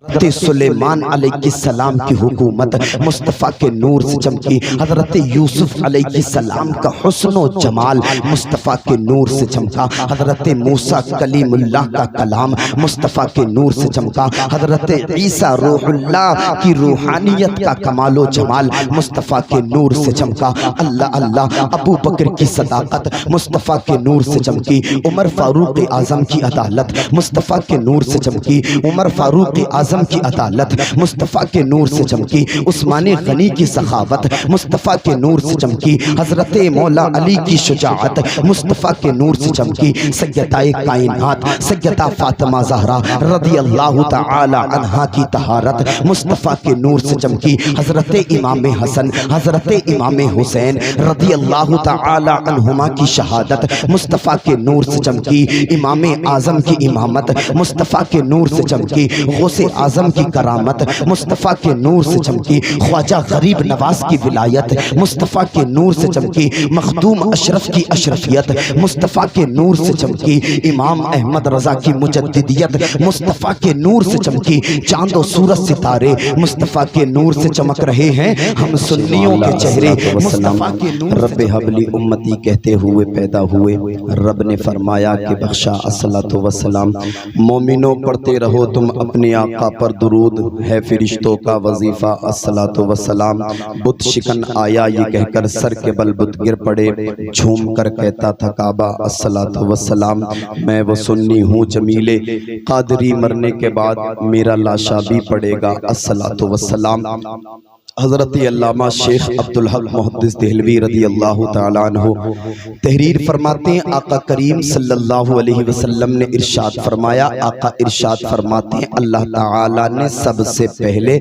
حضرت سلیمان علیہ السلام کی حکومت مصطفیٰ کے نور سے چمکی، حضرت یوسف علیہ السلام کا حسن و جمال مصطفیٰ کے نور سے چمکا، حضرت موسیٰ کلیم اللہ کا کلام مصطفیٰ کے نور سے چمکا، حضرت عیسیٰ روح اللہ کی روحانیت کا کمال و جمال مصطفیٰ کے نور سے چمکا۔ اللہ اللہ، ابو بکر کی صداقت مصطفیٰ کے نور سے چمکی، عمر فاروق اعظم کی عدالت مصطفیٰ کے نور سے چمکی، عمر فاروق اعظم کی عدالت مصطفیٰ کے نور سے چمکی، عثمان غنی کی سخاوت مصطفیٰ کے نور سے چمکی، حضرت مولا علی کی شجاعت مصطفیٰ کے نور سے چمکی، سیدہ کائنات سیدہ فاطمہ زہرا رضی اللہ تعالی عنہا کی طہارت مصطفیٰ کے نور سے چمکی، حضرت امام حسن حضرت امام حسین رضی اللہ تعالی عنہما کی شہادت مصطفیٰ کے نور سے چمکی، امام اعظم کی امامت مصطفیٰ کے نور سے چمکی، غوث اعظم کی کرامت مصطفیٰ کے نور سے چمکی، خواجہ غریب نواز کی ولایت مصطفیٰ کے نور سے چمکی، مخدوم اشرف کی اشرفیت مصطفیٰ کے نور سے چمکی، امام احمد رضا کی مجددیت مصطفیٰ کے نور سے چمکی، چاند و سورج ستارے مصطفیٰ کے نور سے چمک رہے ہیں، ہم سنیوں کے چہرے مصطفیٰ کے نور۔ رب حبلی امتی کہتے ہوئے پیدا ہوئے، رب نے فرمایا کہ بخشا الصلاۃ والسلام، مومنوں پڑھتے رہو تم اپنے آقا پر درود، ہے فرشتوں کا وظیفہ الصلاۃ والسلام۔ بت شکن آیا یہ کہہ کر سر کے بل بت گر پڑے، جھوم کر کہتا تھا کعبہ الصلاۃ والسلام۔ میں وہ سنی ہوں جمیلے، قادری مرنے کے بعد میرا لاشا بھی پڑے گا الصلاۃ والسلام۔ حضرت علامہ شیخ عبدالحق محدث دہلوی رضی اللہ تعالیٰ عنہ تحریر فرماتے ہیں، آقا کریم صلی اللہ علیہ وسلم نے ارشاد فرمایا، آقا ارشاد فرماتے ہیں اللہ تعالیٰ نے سب سے پہلے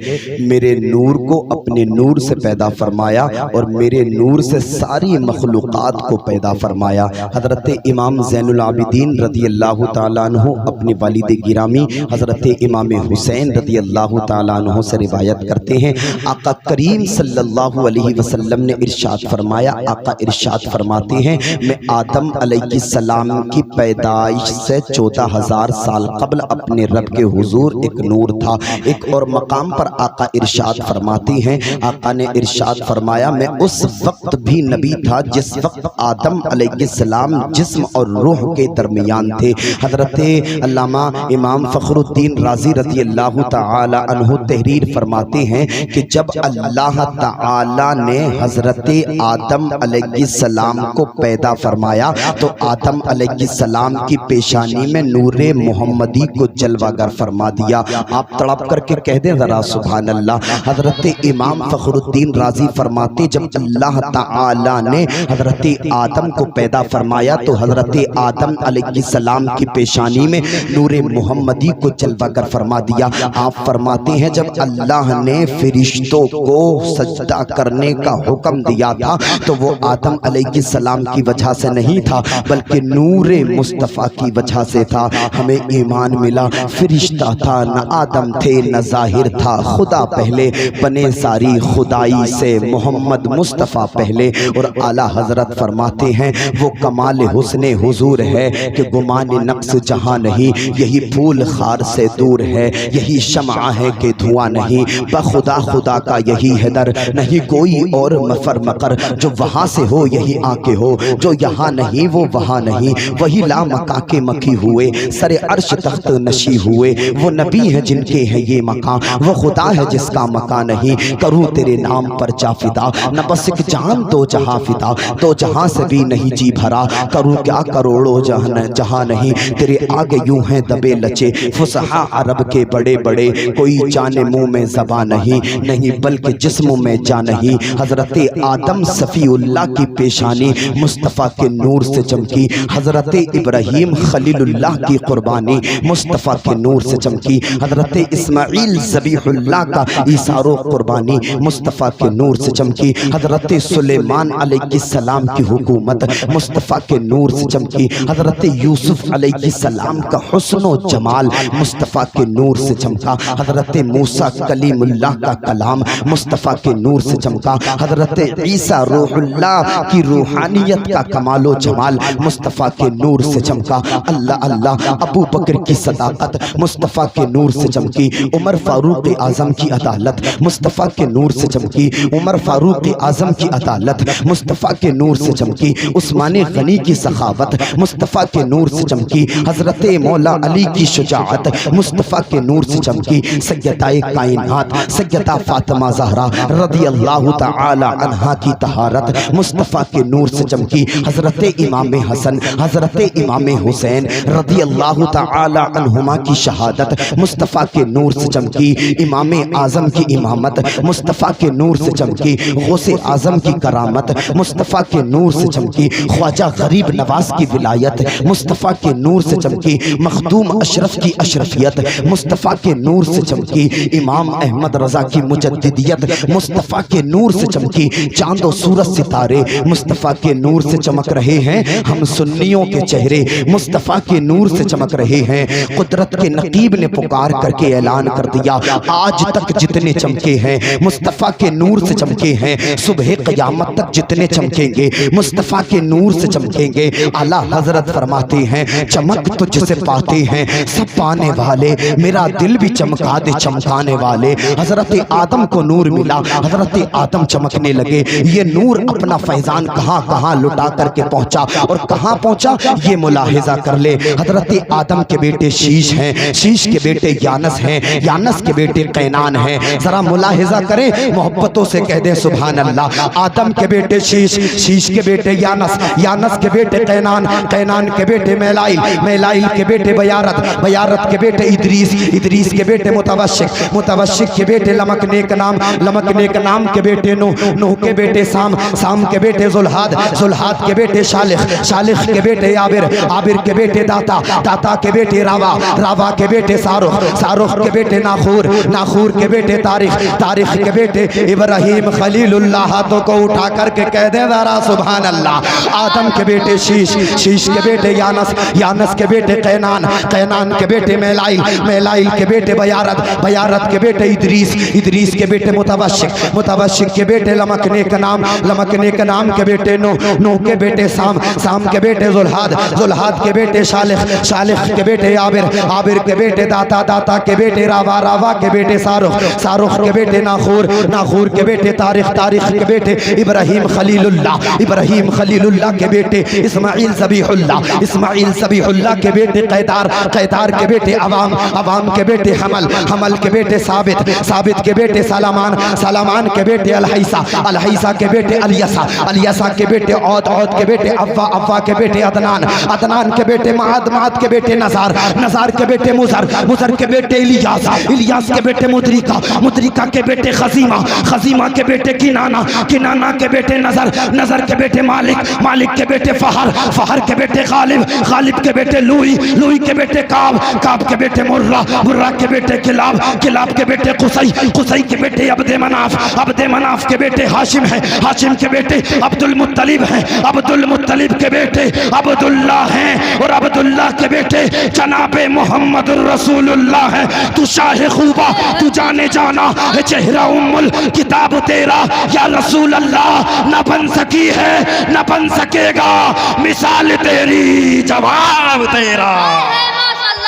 میرے نور کو اپنے نور سے پیدا فرمایا اور میرے نور سے ساری مخلوقات کو پیدا فرمایا۔ حضرت امام زین العابدین رضی اللہ تعالیٰ عنہ اپنے والد گرامی حضرت امام حسین رضی اللہ تعالیٰ عنہ سے روایت کرتے ہیں، آقا کریم صلی اللہ علیہ وسلم نے ارشاد فرمایا، آقا ارشاد فرماتے ہیں میں آدم علیہ السلام کی پیدائش سے 14,000 سال قبل اپنے رب کے حضور ایک نور تھا۔ ایک اور مقام پر آقا ارشاد فرماتے ہیں، آقا نے ارشاد فرمایا میں اس وقت بھی نبی تھا جس وقت آدم علیہ السلام جسم اور روح کے درمیان تھے۔ حضرت علامہ امام فخر الدین رازی رضی اللہ تعالی عنہ تحریر فرماتے ہیں کہ جب اللہ تعالی نے حضرت آدم علیہ السلام کو پیدا فرمایا تو آدم علیہ السلام کی پیشانی میں نور محمدی کو جلوہ گر فرما دیا۔ آپ تڑپ کر کے کہہ دیں ذرا سبحان اللہ۔ حضرت امام فخر الدین رازی فرماتے جب اللہ تعالی نے حضرت آدم کو پیدا فرمایا تو حضرت آدم علیہ السلام کی پیشانی میں نور محمدی کو جلوہ گر فرما دیا۔ آپ فرماتے ہیں جب اللہ نے فرشتوں کو سجدہ کرنے کا حکم دیا تھا تو وہ آدم علیہ السلام کی وجہ سے نہیں تھا بلکہ نور مصطفیٰ کی وجہ سے تھا۔ ہمیں ایمان ملا، فرشتہ تھا نہ آدم تھے نہ ظاہر تھا، خدا پہلے بنے ساری خدائی سے محمد مصطفیٰ پہلے۔ اور اعلیٰ حضرت فرماتے ہیں وہ کمال حسن حضور ہے کہ گمان نقص جہاں نہیں، یہی پھول خار سے دور ہے، یہی شمع ہے کہ دھواں نہیں، بخدا خدا کا یہی ہے در، نہیں کوئی اور مفر مقر، جو وہاں سے ہو یہی آ کے ہو، جو یہاں نہیں وہ وہاں نہیں، وہی لا مکا کے مکی ہوئے، سر عرش تخت نشی ہوئے، وہ نبی ہیں جن کے ہیں یہ مکان، وہ خدا ہے جس کا مکان نہیں، کروں تیرے نام پر جا فدا، نہ بس ایک جان دو جہاں فدا، دو جہاں سے بھی نہیں جی بھرا، کروں کیا کروڑوں جہاں نہیں، تیرے آگے یوں ہیں دبے لچے، فصحا عرب کے بڑے بڑے، کوئی جانے منہ میں زبان نہیں بلکہ جسم میں جا نہیں۔ حضرت آدم صفی اللہ کی پیشانی مصطفیٰ کے نور سے چمکی، حضرت ابراہیم خلیل اللہ کی قربانی مصطفیٰ کے نور سے چمکی، حضرت اسماعیل ذبیح اللہ کا ایثار و قربانی مصطفیٰ کے نور سے چمکی، حضرت سلیمان علیہ السلام کی حکومت مصطفیٰ کے نور سے چمکی، حضرت یوسف علیہ السلام کا حسن و جمال مصطفیٰ کے نور سے چمکا، حضرت موسیٰ کلیم اللہ کا کلام مصطفیٰ کے نور سے چمکا حضرت عیسیٰ روح اللہ کی روحانیت کا کمال و جمال مصطفیٰ کے نور سے چمکا۔ اللہ اللہ، ابو بکر کی صداقت مصطفیٰ کے نور سے چمکی، عمر فاروق اعظم کی عدالت مصطفیٰ کے نور سے چمکی، عمر فاروق اعظم کی عدالت مصطفیٰ کے نور سے چمکی، عثمان غنی کی سخاوت مصطفیٰ کے نور سے چمکی، حضرت مولا علی کی شجاعت مصطفیٰ کے نور سے چمکی، سیدہ کائنات سیدہ فاطمہ زہرا رضی اللہ تعالی عنہا کی طہارت مصطفیٰ کے نور سے چمکی، حضرت امام حسن حضرت امام حسین رضی اللہ تعالی عنہما کی شہادت مصطفیٰ کے نور سے چمکی، امام اعظم کی امامت مصطفیٰ کے نور سے چمکی، غوث اعظم کی کرامت مصطفیٰ کے نور سے چمکی، خواجہ غریب نواز کی ولایت مصطفیٰ کے نور سے چمکی، مخدوم اشرف کی اشرفیت مصطفیٰ کے نور سے چمکی، امام احمد رضا کی مجددیت مصطفیٰ کے نور سے چمکی، چاند و سورج ستارے مصطفیٰ کے نور سے چمک رہے ہیں، ہم سنیوں کے چہرے مصطفیٰ کے نور سے چمک رہے ہیں۔ قدرت کے نقیب نے پکار کر کے اعلان کر دیا، آج تک جتنے چمکے ہیں مصطفیٰ کے نور سے چمکے ہیں، صبح قیامت تک جتنے چمکیں گے مصطفیٰ کے نور سے چمکیں گے۔ اعلیٰ حضرت فرماتے ہیں، چمک تو جسے پاتے ہیں سب پانے والے، میرا دل بھی چمکا دے چمکانے والے۔ حضرت آدم کو نور ملا، حضرت آدم چمکنے لگے، یہ نور اپنا فیضان کہاں کہاں لٹا کر کے پہنچا اور کہاں پہنچا یہ ملاحظہ کر لے۔ حضرت آدم کے بیٹے شیش ہیں، شیش کے بیٹے یانس ہیں، یانس کے بیٹے قینان ہیں، ذرا ملاحظہ کریں، محبتوں سے کہہ دیں سبحان اللہ۔ آدم کے بیٹے شیش، شیش کے بیٹے یانس، یانس کے بیٹے قینان، قینان کے بیٹے میلائل، میلائل کے بیٹے بیارت، بیارت کے بیٹے ادریس، ادریس کے بیٹے متوشق، متوشق کے بیٹے لمک نیک نام، لمک نیک نام کے بیٹے نوح، نوح کے بیٹے سام، سام کے بیٹے ذوالحاد، ذوالحاد کے بیٹے شالخ، شالخ کے بیٹے عابر، عابر کے بیٹے داتا، داتا کے بیٹے راوا، راوا کے بیٹے سارخ، سارخ کے بیٹے ناخور، ناخور کے بیٹے تاریخ، تاریخ کے بیٹے ابراہیم خلیل اللہ۔ ہاتھوں کو اٹھا کر کے کہہ دیں ذرا سبحان اللہ۔ آدم کے بیٹے شیش، شیش کے بیٹے یانس، یانس کے بیٹے قینان، قینان کے بیٹے میلائل، میلائل کے بیٹے بیارت، بیارت کے بیٹے ادریس، ادریس کے بیٹے متوشق، متوشق کے بیٹے لمک نیک نام، لمک نیک نام کے بیٹے نوح، نوح کے بیٹے سام، سام کے بیٹے ذوالحاد، ذوالحاد کے بیٹے شالخ، شالخ کے بیٹے عابر، عابر کے بیٹے داتا، داتا کے بیٹے راوا، راوا کے بیٹے سارخ، سارخ کے بیٹے ناخور، ناخور کے بیٹے تاریخ، تاریخ کے بیٹے ابراہیم خلیل اللہ، ابراہیم خلیل اللہ کے بیٹے اسماعیل ذبیح اللہ، اسماعیل ذبیح اللہ کے بیٹے قیدار، قیدار کے بیٹے عوام، عوام کے بیٹے حمل، حمل کے بیٹے ثابت، ثابت کے بیٹے سلامان، سلامان کے بیٹے الحیسہ، الحیسہ کے بیٹے الیسا، الیسا کے بیٹے عود، عود کے بیٹے افوا، افوا کے بیٹے عدنان، عدنان کے بیٹے معاد، معاد کے بیٹے نزار، نزار کے بیٹے مزر، مزر کے بیٹے الیاس، الیاس کے بیٹے مدرکہ، مدرکہ کے بیٹے خزیمہ، خزیمہ کے بیٹے کنانہ، کنانہ کے بیٹے نظر، نظر کے بیٹے مالک، مالک کے بیٹے فہر، فہر کے بیٹے غالب، غالب کے بیٹے لوئی، لوئی کے بیٹے کعب، کعب کے بیٹے مرہ، مرہ کے بیٹے کلاب، کلاب کے بیٹے قصی، قصی کے بیٹے عبد مناف، عبد مناف کے بیٹے ہاشم ہیں، ہاشم کے بیٹے عبد المطلب ہیں، عبد المطلب کے بیٹے عبداللہ ہیں، اور عبداللہ کے بیٹے جناب محمد الرسول اللہ ہیں۔ تو شاہ خوبہ، تو جانے جانا چہرہ ام الکتاب تیرا یا رسول اللہ، نہ بن سکی ہے نہ بن سکے گا مثال تیری، جواب تیرا۔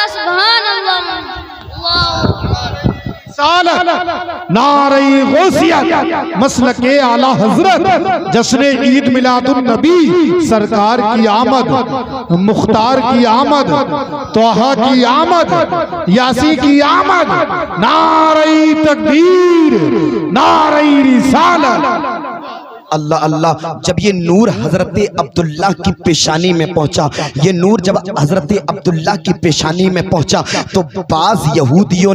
سبحان اللہ، نعرہ غوثیت، مسلک اعلیٰ حضرت، جشن عید میلاد النبی، سرکار کی آمد، مختار کی آمد، طٰہٰ کی آمد، یاسی کی آمد، نعرہ تکبیر، نعرہ رسالت۔ اللہ اللہ، جب یہ نور حضرت عبداللہ کی پیشانی میں پہنچا، یہ نور جب حضرت عبداللہ کی پیشانی میں پہنچا تو بعض یہودیوں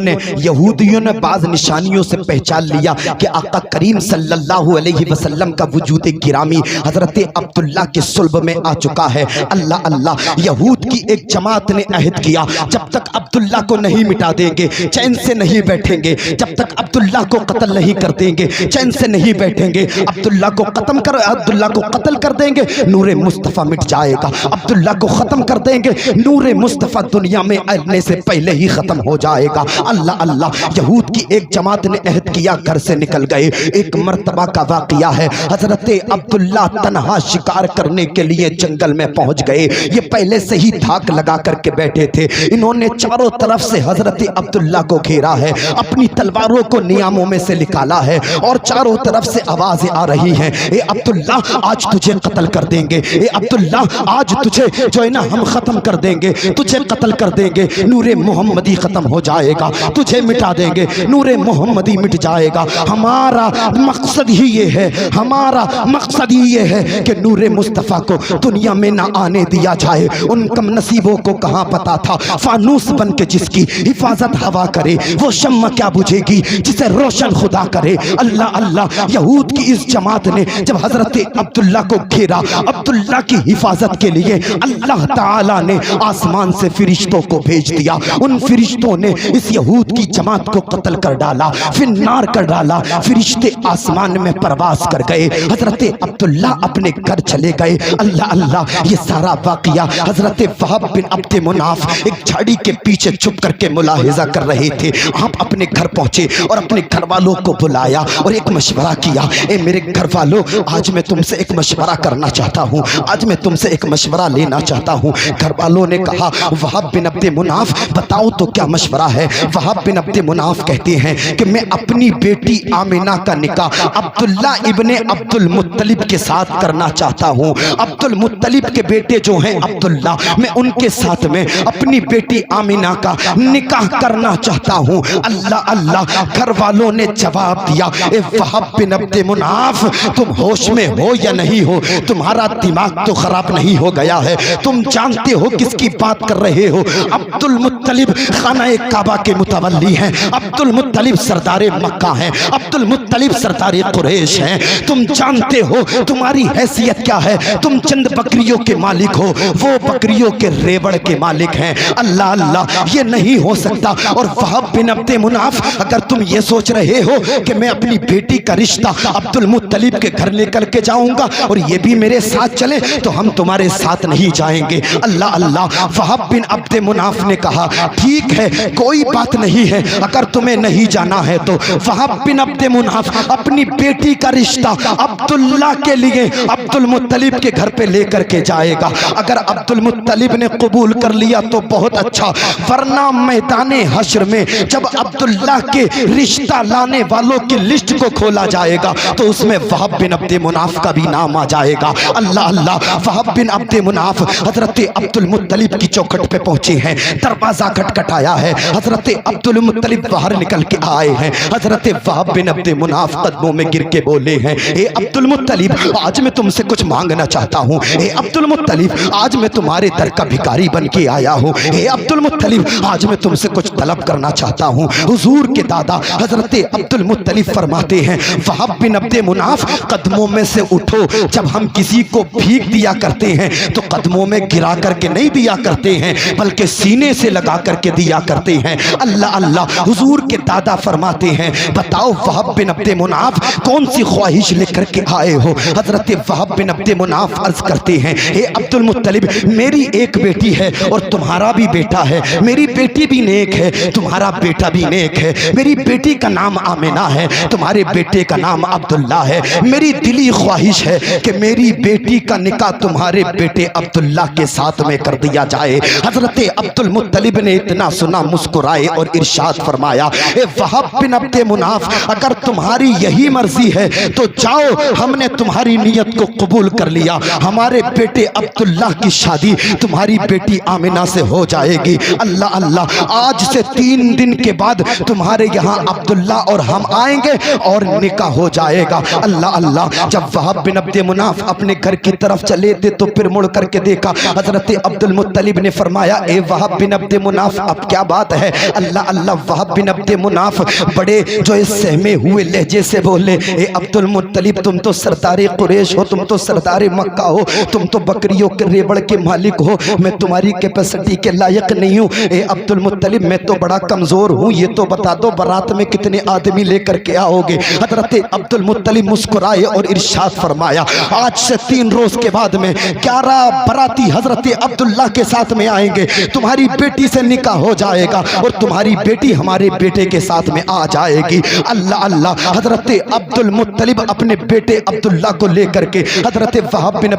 نے بعض نشانیوں سے پہچان لیا کہ آقا کریم صلی اللہ علیہ وسلم کا وجود گرامی حضرت عبداللہ کے صلب میں آ چکا ہے۔ اللہ اللہ، یہود کی ایک جماعت نے عہد کیا، جب تک عبداللہ کو نہیں مٹا دیں گے چین سے نہیں بیٹھیں گے، جب تک عبداللہ کو قتل نہیں کر دیں گے چین سے نہیں بیٹھیں گے، عبداللہ کو کو قتل کر دیں گے نور مصطفیٰ مٹ جائے گا، عبداللہ کو ختم کر دیں گے نور مصطفیٰ دنیا میں آنے سے پہلے ہی ختم ہو جائے گا۔ اللہ اللہ، یہود کی ایک جماعت نے عہد کیا، گھر سے نکل گئے۔ ایک مرتبہ کا واقعہ ہے، حضرت عبداللہ تنہا شکار کرنے کے لیے جنگل میں پہنچ گئے۔ یہ پہلے سے ہی دھاک لگا کر کے بیٹھے تھے، انہوں نے چاروں طرف سے حضرت عبداللہ کو گھیرا ہے، اپنی تلواروں کو نیاموں میں سے نکالا ہے اور چاروں طرف سے آوازیں آ رہی ہیں، اے عبداللہ آج تجھے قتل کر دیں گے، اے عبداللہ آج تجھے جو ہے نا ہم ختم کر دیں گے، تجھے قتل کر دیں گے، نور محمدی ختم ہو جائے گا، تجھے مٹا دیں گے، نور محمدی مٹ جائے گا۔ ہمارا مقصد ہی یہ ہے، ہمارا مقصد ہی یہ ہے کہ نور مصطفیٰ کو دنیا میں نہ آنے دیا جائے۔ ان کم نصیبوں کو کہاں پتا تھا فانوس بن کے جس کی حفاظت ہوا کرے وہ شمع کیا بجھے گی جسے روشن خدا کرے۔ اللہ اللہ، یہود کی اس جماعت نے جب حضرت عبداللہ کو گھیرا، عبداللہ کی حفاظت کے لیے اللہ تعالیٰ نے آسمان سے فرشتوں کو بھیج دیا، ان فرشتوں نے اس یہود کی جماعت کو قتل کر ڈالا، فنار کر ڈالا۔ فرشتے آسمان میں پرواز کر گئے، حضرت عبداللہ اپنے گھر چلے گئے۔ اللہ اللہ، یہ سارا واقعہ حضرت وہب بن عبد مناف ایک جھاڑی کے پیچھے چھپ کر کے ملاحظہ کر رہے تھے۔ آپ اپنے گھر پہنچے اور اپنے گھر والوں کو بلایا اور ایک مشورہ کیا، اے میرے گھر والوں، آج میں تم سے ایک مشورہ کرنا چاہتا ہوں، آج میں تم سے ایک مشورہ لینا چاہتا ہوں۔ گھر والوں نے کہا، وہب بن عبد مناف بتاؤ تو کیا مشورہ ہے؟ وہب بن عبد مناف کہتے ہیں کہ میں اپنی بیٹی آمنہ کا نکاح عبداللہ ابن عبد المطلب کے ساتھ کرنا چاہتا ہوں۔ عبد المطلب کے بیٹے جو ہیں عبداللہ، میں ان کے ساتھ میں اپنی بیٹی آمنہ کا نکاح کرنا چاہتا ہوں۔ اللہ اللہ، گھر والوں نے جواب دیا، اے وہب بن عبد مناف، تم ہوش میں ہو یا نہیں ہو؟ تمہارا دماغ تو خراب نہیں ہو گیا ہے؟ تم جانتے ہو کس کی بات کر رہے ہو؟ عبد المطلب خانہ کعبہ کے متولی ہیں، عبد المطلب سردار مکہ ہیں، عبد المطلب سردار قریش ہیں۔ تم جانتے ہو تمہاری حیثیت کیا ہے؟ تم چند بکریوں کے مالک ہو، وہ بکریوں کے ریوڑ کے مالک ہیں۔ اللہ اللہ، یہ نہیں ہو سکتا۔ اور وہب بن عبد مناف، اگر تم یہ سوچ رہے ہو کہ میں اپنی بیٹی کا رشتہ عبد المطلب کے گھر لے کر کے جاؤں گا اور یہ بھی میرے ساتھ چلے تو ہم تمہارے ساتھ نہیں جائیں گے۔ اللہ اللہ، وہب بن عبد مناف نے کہا، ٹھیک ہے، کوئی بات نہیں ہے، اگر تمہیں نہیں جانا ہے تو۔ وہب بن عبد مناف اپنی بیٹی کا رشتہ عبداللہ کے لیے عبد المطلب کے گھر پہ لے کر کے جائے گا۔ اگر عبد المطلب نے قبول کر لیا تو بہت اچھا، ورنہ میدان حشر میں جب عبداللہ کے رشتہ لانے والوں کی لسٹ کو کھولا جائے گا تو اس میں وہب بن عبد مناف کا بھی نام آ جائے گا۔ اللہ اللہ، وہب بن عبد مناف حضرت عبد المطلب کی چوکھٹ پہ پہنچے ہیں، دروازہ کھٹکھٹایا ہے، حضرت عبد المطلب باہر نکل کے آئے ہیں۔ حضرت وہب بن عبد مناف قدموں میں گر کے بولے ہیں، اے عبد المطلب، آج میں تم سے کچھ مانگنا چاہتا ہوں۔ اے عبد المطلب، آج میں تمہارے در کا بھکاری بن کے آیا ہوں۔ اے عبد المطلب، آج میں تم سے کچھ طلب کرنا چاہتا ہوں۔ حضور کے دادا حضرت عبد المطلب فرماتے ہیں، وہب بن عبد مناف، قدموں میں سے اٹھو۔ جب ہم کسی کو بھیک دیا کرتے ہیں تو قدموں میں گرا کر کے نہیں دیا کرتے ہیں بلکہ سینے سے لگا کر کے دیا کرتے ہیں۔ اللہ اللہ، حضور کے دادا فرماتے ہیں، بتاؤ وہب بن عبد مناف کون سی خواہش لے کر کے آئے ہو؟ حضرت وہب بن عبد مناف عرض کرتے ہیں، اے عبد المطلب، میری ایک بیٹی ہے اور تمہارا بھی بیٹا ہے، میری بیٹی بھی نیک ہے، تمہارا بیٹا بھی نیک ہے، میری بیٹی کا نام آمنہ ہے، تمہارے بیٹے کا نام عبداللہ ہے۔ میری دلی خواہش ہے کہ میری بیٹی کا نکاح تمہارے بیٹے عبداللہ کے ساتھ میں کر دیا جائے۔ حضرت عبد المطلب نے اتنا سنا، مسکرائے اور ارشاد فرمایا، اے وہب بن عبد مناف، اگر تمہاری یہی مرضی ہے تو جاؤ، ہم نے تمہاری نیت کو قبول کر لیا، ہمارے بیٹے عبداللہ کی شادی تمہاری بیٹی آمنہ سے ہو جائے گی۔ اللہ اللہ، آج سے 3 دن کے بعد تمہارے یہاں عبداللہ اور ہم آئیں گے اور نکاح ہو جائے گا۔ اللہ اللہ، جب وہب بن عبد مناف اپنے گھر کی طرف چلے تھے تو پھر مڑ کر کے دیکھا، حضرت عبد المطلب نے فرمایا، اے وہب بن عبد مناف، اب کیا بات ہے؟ اللہ اللہ، وہب بن عبد مناف بڑے جو اس سہمے ہوئے لہجے سے بولے، اے عبد المطلب، تم تو سردار قریش ہو، تم تو سردار مکہ ہو، تم تو بکریوں کے ریوڑ کے مالک ہو، میں تمہاری کیپیسٹی کے لائق نہیں ہوں۔ اے عبد المطلب، میں تو بڑا کمزور ہوں، یہ تو بتا دو بارات میں کتنے آدمی لے کر کے آؤ گے؟ حضرت عبد المطلب مسکرا بلائے اور ارشاد فرمایا آج سے 3 روز کے بعد میں 11 براتی حضرت عبداللہ کے ساتھ میں آئیں گے، تمہاری بیٹی سے نکاح ہو جائے گا اور تمہاری بیٹی ہمارے بیٹے کے ساتھ میں آ جائے گی۔ اللہ اللہ، حضرت عبد المطلب اپنے بیٹے عبداللہ کو لے کر کے حضرت وہب بن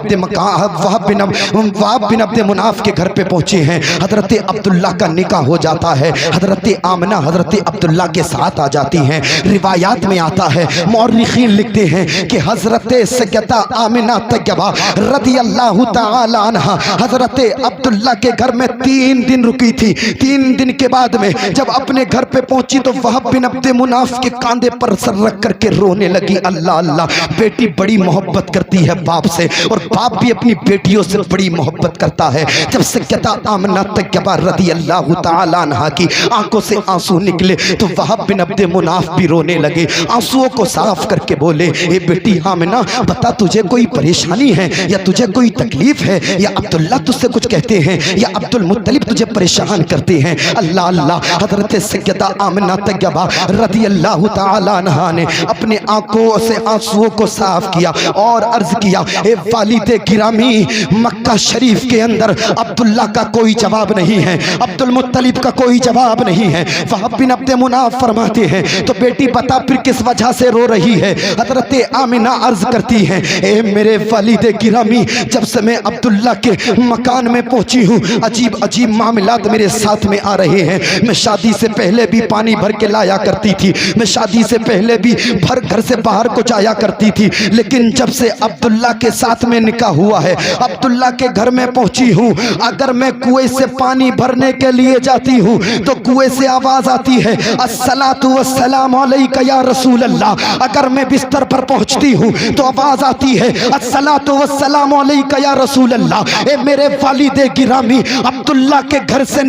عبد مناف کے گھر پہ پہنچے ہیں۔ حضرت عبداللہ کا نکاح ہو جاتا ہے، حضرت آمنہ حضرت عبداللہ کے ساتھ آ جاتی ہیں۔ روایات میں آتا ہے، مورخین لکھتے ہیں کہ حضرت سیدہ آمنہ طیبہ رضی اللہ تعالی عنہ حضرت عبداللہ کے گھر میں 3 دن رکی تھی۔ 3 دن کے بعد میں جب اپنے گھر پہ پہنچی تو وہب بن عبد مناف کے کاندھے پر سر رکھ کر کے رونے لگی۔ اللہ اللہ، بیٹی بڑی محبت کرتی ہے باپ سے اور باپ بھی اپنی بیٹیوں سے بڑی محبت کرتا ہے۔ جب سیدہ آمنہ طیبہ رضی اللہ تعالی عنہ کی آنکھوں سے آنسو نکلے تو وہب بن عبد مناف بھی رونے لگے، آنسوؤں کو صاف کر کے بولے، اے بیٹی آمنہ بتا تجھے کوئی پریشانی ہے یا تجھے کوئی تکلیف ہے یا عبداللہ تجھ سے کچھ کہتے ہیں یا عبد المطلب تجھے پریشان کرتے ہیں؟ اللہ اللہ، حضرت سیدہ آمنہ طیبہ رضی اللہ تعالی عنہ نے اپنے آنکھوں سے آنسوؤں کو صاف کیا اور عرض کیا، اے والد گرامی، مکہ شریف کے اندر عبداللہ کا کوئی جواب نہیں ہے، عبد المطلب کا کوئی جواب نہیں ہے۔ وہب بن عبد مناف فرماتے ہیں تو بیٹی بتا پھر کس وجہ سے رو رہی ہے؟ حضرت آمنہ عرض کرتی ہیں، اے میرے والد گرامی، جب سے میں عبداللہ کے مکان میں پہنچی ہوں عجیب عجیب معاملات میرے ساتھ میں آ رہے ہیں۔ میں شادی سے پہلے بھی پانی بھر کے لایا کرتی تھی، میں شادی سے پہلے بھی گھر سے باہر کو جایا کرتی تھی، لیکن جب سے عبداللہ کے ساتھ میں نکاح ہوا ہے، عبداللہ کے گھر میں پہنچی ہوں، اگر میں کنویں سے پانی بھرنے کے لیے جاتی ہوں تو کنویں سے آواز آتی ہے الصلاۃ والسلام علیک یا رسول اللہ۔ اگر میں بستر پر پہنچتی ہوں تو آواز آتی ہے الصلاۃ والسلام علیک یا رسول اللہ۔ اے میرے والد گرامی، عبداللہ کے گھر سے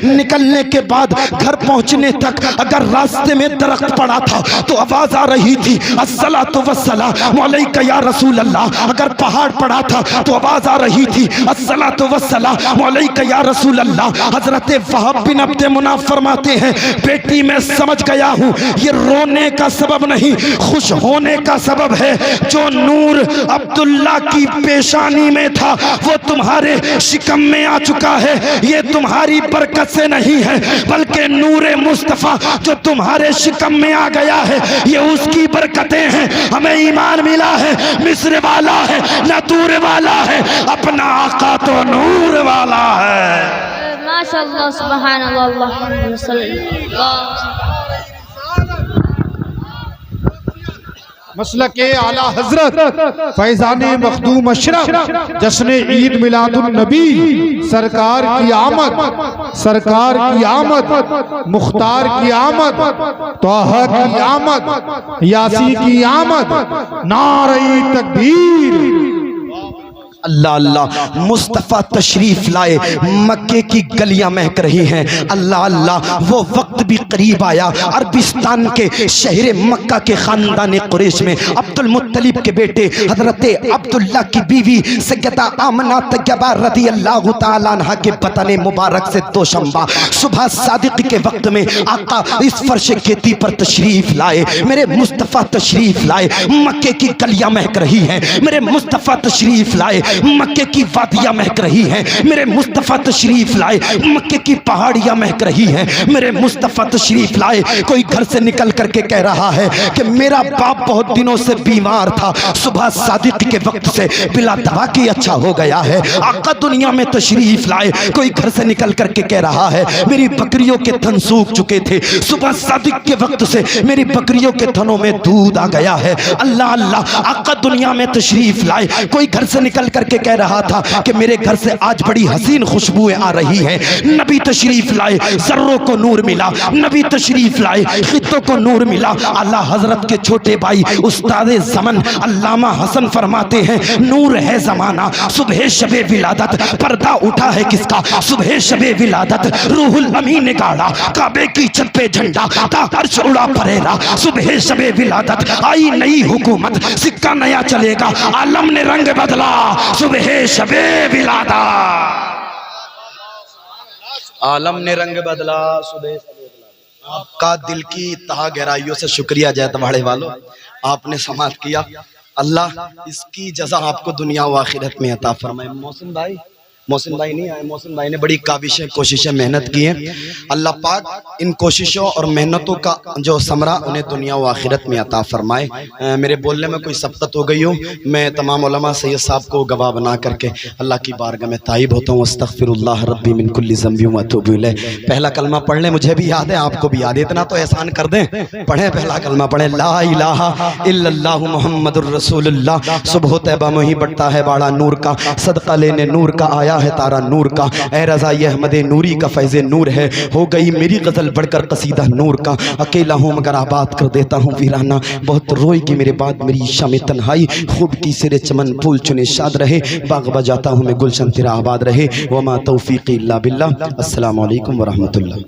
نکلنے کے بعد گھر پہنچنے تک اگر راستے میں درخت پڑا تھا تو آواز آ رہی تھی الصلاۃ والسلام علیک یا رسول اللہ۔ اگر پہاڑ پڑا تھا تو آواز آ رہی تھی الصلاۃ والسلام علیک یا رسول اللہ۔ حضرت وہب بن عبد مناف فرماتے ہیں، بیٹی میں سمجھ گیا ہوں یہ رونے کا سبب نہیں، خوش ہونے کا سبب ہے۔ جو نور عبداللہ کی پیشانی میں تھا وہ تمہارے شکم میں آ چکا ہے، یہ تمہاری برکت سے نہیں ہے بلکہ نور مصطفیٰ جو تمہارے شکم میں آ گیا ہے یہ اس کی برکتیں ہیں۔ ہمیں ایمان ملا ہے، مصر والا ہے نہ دور والا ہے، اپنا آقا تو نور والا ہے۔ ماشاءاللہ، سبحان اللہ، اللہم صلی اللہ۔ مسلک اعلیٰ حضرت فیضان مخدوم اشرف جشن عید میلاد النبی، سرکار کی آمد، سرکار کی آمد، مختار کی آمد، طه کی آمد، یاسی کی آمد، نعرہ تکبیر۔ اللہ اللہ، مصطفیٰ تشریف لائے، مکے کی گلیاں مہک رہی ہیں۔ اللہ اللہ، وہ وقت بھی قریب آیا، عربستان کے شہر مکہ کے خاندان قریش میں عبد المطلب کے بیٹے حضرت عبداللہ کی بیوی سیدہ آمنہ طیبہ رضی اللہ تعالیٰ عنہ کے بطن مبارک سے دوشنبہ صبح صادق کے وقت میں آقا اس فرش کھیتی پر تشریف لائے۔ میرے مصطفیٰ تشریف لائے، مکے کی گلیاں مہک رہی ہیں۔ میرے مصطفیٰ تشریف لائے، مکے کی وادیاں مہک رہی ہیں۔ میرے مصطفیٰ تشریف لائے، مکے کی پہاڑیاں مہک رہی ہیں۔ میرے مصطفیٰ تشریف لائے، کوئی گھر سے نکل کر کے کہہ رہا ہے کہ میرا باپ بہت دنوں سے بیمار تھا، صبح صادق کے وقت سے بلا دوا کے اچھا ہو گیا ہے۔ آقا دنیا میں تشریف لائے، کوئی گھر سے نکل کر کے کہہ رہا ہے میری بکریوں کے تھن سوکھ چکے تھے، صبح صادق کے وقت سے میری بکریوں کے تھنوں میں دودھ آ گیا ہے۔ اللہ اللہ، آقا دنیا میں تشریف لائے، کوئی گھر سے نکل کر کے کہہ رہا تھا کہ میرے گھر سے آج بڑی حسین خوشبوئیں آ رہی ہیں۔ نبی تشریف لائے، ذروں کو نور ملا، نبی تشریف لائے، خطوں کو نور ملا۔ اعلیٰ حضرت کے چھوٹے بھائی استاد زمن علامہ حسن فرماتے ہیں نور ہے زمانہ، صبح شب ولادت پردہ اٹھا ہے کس کا، صبح شب ولادت روح الامین نے گاڑا، کعبے کی چھت پہ جھنڈا تا عرش اڑا پریرا، صبح شب ولادت آئی نئی حکومت، سکہ نیا چلے گا، عالم نے رنگ بدلا، صبح شب ولادت عالم نے رنگ بدلا، صبح شب ولادت۔ آپ کا دل کی تہا گہرائیوں سے شکریہ جیت واڑے والوں، آپ نے سماعت کیا، اللہ اس کی جزا آپ کو دنیا و آخرت میں عطا فرمائے۔ محسن بھائی نہیں آئے، محسن بھائی نے بڑی کاوشیں کوششیں محنت کی ہیں، اللہ پاک ان کوششوں اور محنتوں کا جو ثمرہ انہیں دنیا و آخرت میں عطا فرمائے۔ میرے بولنے میں کوئی سبقت ہو گئی ہو، میں تمام علماء سید صاحب کو گواہ بنا کر کے اللہ کی بارگاہ میں تائب ہوتا ہوں، استغفر اللہ ربی من کل ذنب و اتوب الیہ۔ پہلا کلمہ پڑھ لیں، مجھے بھی یاد ہے آپ کو بھی یاد ہے، اتنا تو احسان کر دیں، پڑھیں پہلا کلمہ پڑھیں، لا الہ الا اللہ محمد الرسول اللہ۔ صبح طیبہ میں ہی بڑھتا ہے باڑا نور کا، صدقہ لینے نور کا آیا ہے تارا نور کا، اے رضا یہ احمد نوری کا فیض نور ہے، ہو گئی میری غزل بڑھ کر قصیدہ نور کا، اکیلا ہوں مگر آباد کر دیتا ہوں ویرانہ، بہت روئے گی میرے بعد میری شام تنہائی، خوب کی سرے چمن پھول چنے شاد رہے، باغ بجاتا ہوں میں گلشن تیرا آباد رہے، وما توفیقی الا باللہ۔ السلام علیکم ورحمۃ اللہ۔